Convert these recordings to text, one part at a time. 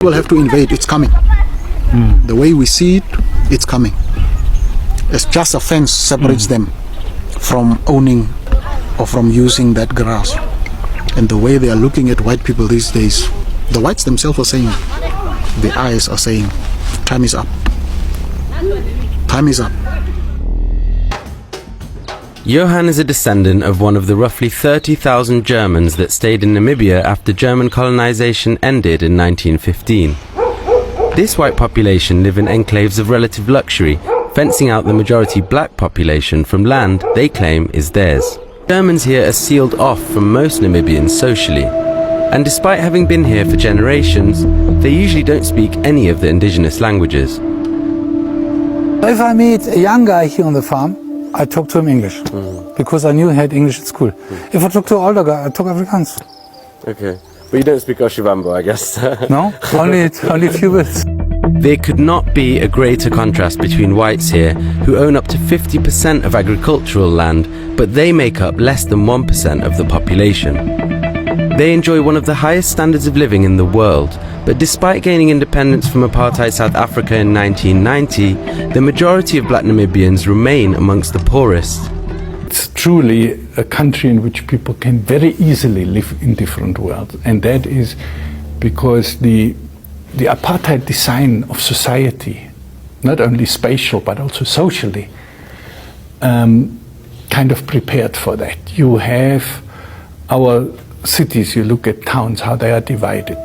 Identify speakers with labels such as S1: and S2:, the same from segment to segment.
S1: People have to invade, it's coming. The way we see it, it's coming. It's just a fence separates them from owning or from using that grass. And the way they are looking at white people these days, the whites themselves are saying, the eyes are saying, time is up. Time is up.
S2: Johan is a descendant of one of the roughly 30,000 Germans that stayed in Namibia after German colonization ended in 1915. This white population live in enclaves of relative luxury, fencing out the majority black population from land they claim is theirs. Germans here are sealed off from most Namibians socially, and despite having been here for generations, they usually don't speak any of the indigenous languages.
S3: If I meet a young guy here on the farm, I talk to him English, because I knew he had English at school. If I talk to an older guy, I talk Afrikaans.
S2: Okay, but you don't speak Oshivambo, I guess.
S3: No, only a few words.
S2: There could not be a greater contrast between whites here, who own up to 50% of agricultural land, but they make up less than 1% of the population. They enjoy one of the highest standards of living in the world, but despite gaining independence from apartheid South Africa in 1990, the majority of black Namibians remain amongst the poorest.
S4: It's truly a country in which people can very easily live in different worlds, and that is because the apartheid design of society, not only spatial but also socially, kind of prepared for that. You have our cities, you look at towns, how they are divided.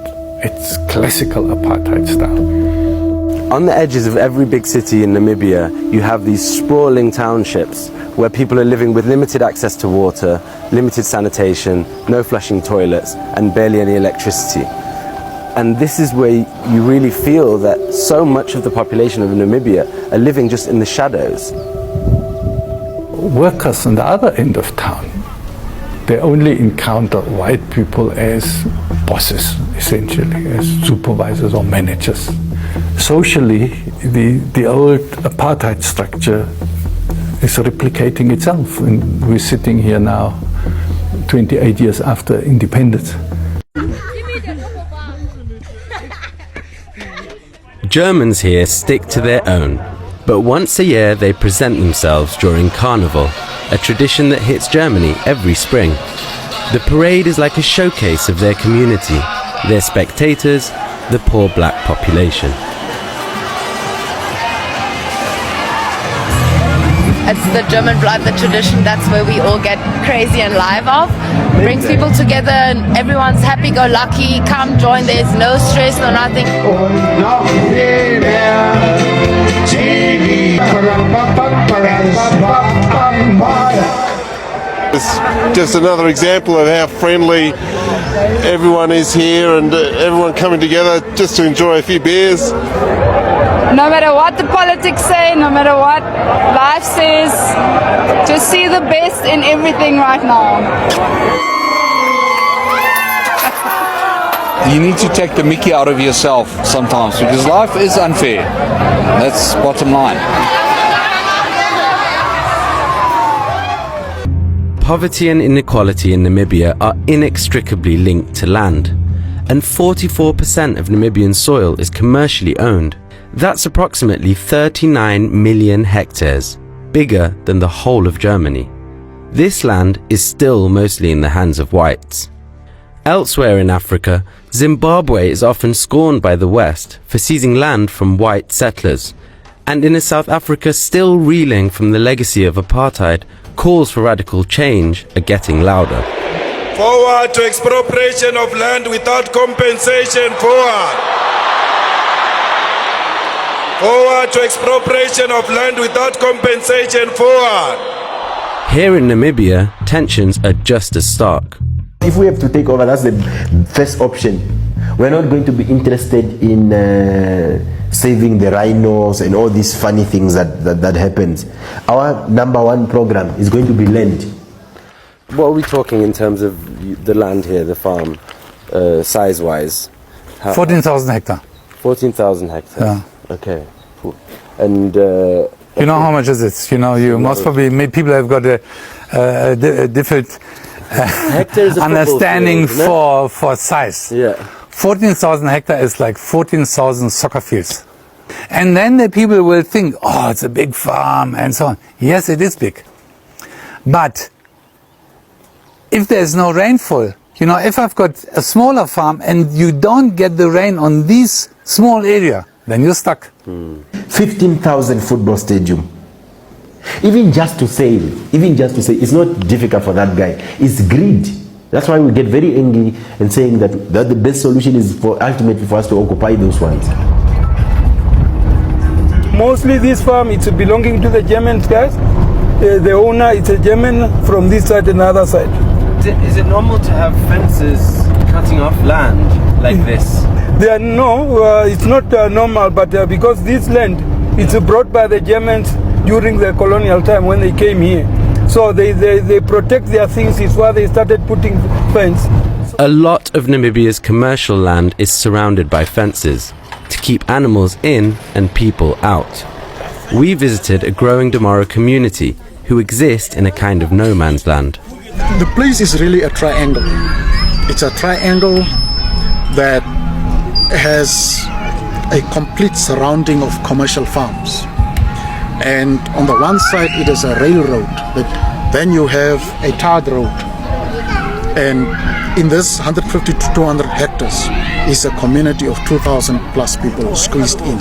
S4: It's classical apartheid style.
S2: On the edges of every big city in Namibia, you have these sprawling townships where people are living with limited access to water, limited sanitation, no flushing toilets, and barely any electricity. And this is where you really feel that so much of the population of Namibia are living just in the shadows.
S4: Workers on the other end of town, they only encounter white people as bosses, essentially, as supervisors or managers. Socially, the old apartheid structure is replicating itself, and we're sitting here now 28 years after independence.
S2: Germans here stick to their own, but once a year they present themselves during Carnival, a tradition that hits Germany every spring. The parade is like a showcase of their community, their spectators, the poor black population.
S5: It's the German blood, the tradition, that's where we all get crazy and live off. Brings people together and everyone's happy-go-lucky, come join, there's no stress, no nothing.
S6: It's just another example of how friendly everyone is here, and everyone coming together just to enjoy a few beers.
S7: No matter what the politics say, no matter what life says, just see the best in everything right now.
S8: You need to take the mickey out of yourself sometimes, because life is unfair. That's bottom line.
S2: Poverty and inequality in Namibia are inextricably linked to land, and 44% of Namibian soil is commercially owned. That's approximately 39 million hectares, bigger than the whole of Germany. This land is still mostly in the hands of whites. Elsewhere in Africa, Zimbabwe is often scorned by the West for seizing land from white settlers. And in a South Africa still reeling from the legacy of apartheid, calls for radical change are getting louder.
S9: Forward to expropriation of land without compensation, forward! Forward to expropriation of land without compensation, forward!
S2: Here in Namibia, tensions are just as stark.
S10: If we have to take over, that's the first option. We're not going to be interested in saving the rhinos and all these funny things that happens. Our number one program is going to be land.
S2: What are we talking in terms of the land here, the farm, size-wise?
S3: 14,000 hectares.
S2: 14,000 hectares.
S3: Yeah.
S2: Okay. Cool. And
S3: you know how much is it? You know, you most probably people have got a different understanding for size.
S2: Yeah.
S3: 14,000 hectares is like 14,000 soccer fields. And then the people will think, oh, it's a big farm and so on. Yes, it is big. But if there's no rainfall, you know, if I've got a smaller farm and you don't get the rain on this small area, then you're stuck.
S10: 15,000 football stadium. Even just to say, it's not difficult for that guy. It's greed. That's why we get very angry and saying that the best solution is for ultimately for us to occupy those ones.
S11: Mostly this farm, it's belonging to the German guys. The owner, it's a German from this side and the other side.
S2: Is it normal to have fences cutting off land like this?
S11: It's not normal, but because this land, it's brought by the Germans during the colonial time when they came here. So they protect their things, is why they started putting fence.
S2: A lot of Namibia's commercial land is surrounded by fences to keep animals in and people out. We visited a growing Damara community who exist in a kind of no man's land.
S1: The place is really a triangle. It's a triangle that has a complete surrounding of commercial farms. And on the one side it is a railroad, but then you have a tarred road. And in this 150 to 200 hectares is a community of 2,000 plus people squeezed in.